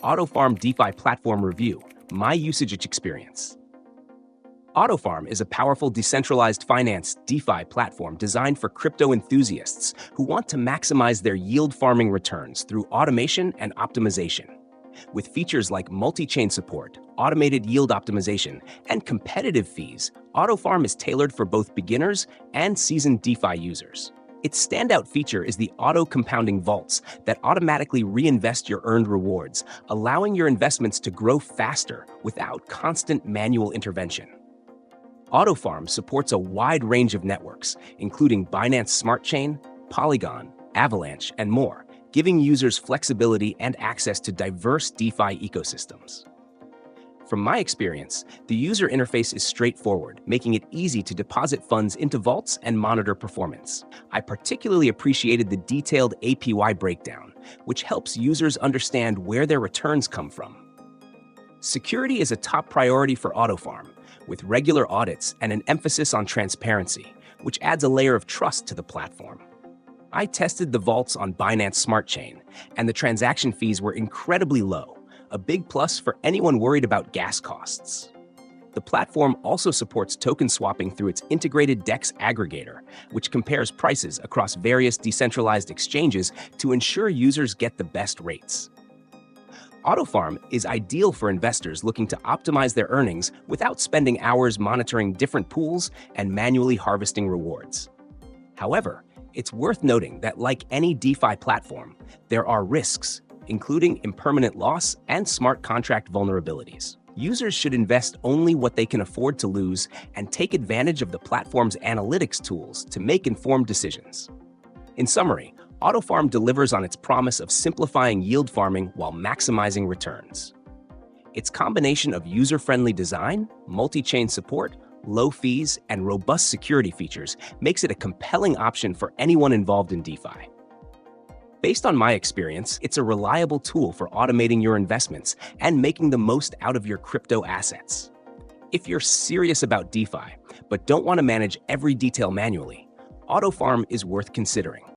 Autofarm DeFi Platform Review, My Usage Experience. Autofarm is a powerful decentralized finance DeFi platform designed for crypto enthusiasts who want to maximize their yield farming returns through automation and optimization. With features like multi-chain support, automated yield optimization, and competitive fees, Autofarm is tailored for both beginners and seasoned DeFi users. Its standout feature is the auto-compounding vaults that automatically reinvest your earned rewards, allowing your investments to grow faster without constant manual intervention. Autofarm supports a wide range of networks, including Binance Smart Chain, Polygon, Avalanche, and more, giving users flexibility and access to diverse DeFi ecosystems. From my experience, the user interface is straightforward, making it easy to deposit funds into vaults and monitor performance. I particularly appreciated the detailed APY breakdown, which helps users understand where their returns come from. Security is a top priority for Autofarm, with regular audits and an emphasis on transparency, which adds a layer of trust to the platform. I tested the vaults on Binance Smart Chain, and the transaction fees were incredibly low, a big plus for anyone worried about gas costs. The platform also supports token swapping through its integrated DEX aggregator, which compares prices across various decentralized exchanges to ensure users get the best rates. Autofarm is ideal for investors looking to optimize their earnings without spending hours monitoring different pools and manually harvesting rewards. However, it's worth noting that like any DeFi platform, there are risks, including impermanent loss and smart contract vulnerabilities. Users should invest only what they can afford to lose and take advantage of the platform's analytics tools to make informed decisions. In summary, Autofarm delivers on its promise of simplifying yield farming while maximizing returns. Its combination of user-friendly design, multi-chain support, low fees, and robust security features makes it a compelling option for anyone involved in DeFi. Based on my experience, it's a reliable tool for automating your investments and making the most out of your crypto assets. If you're serious about DeFi, but don't want to manage every detail manually, Autofarm is worth considering.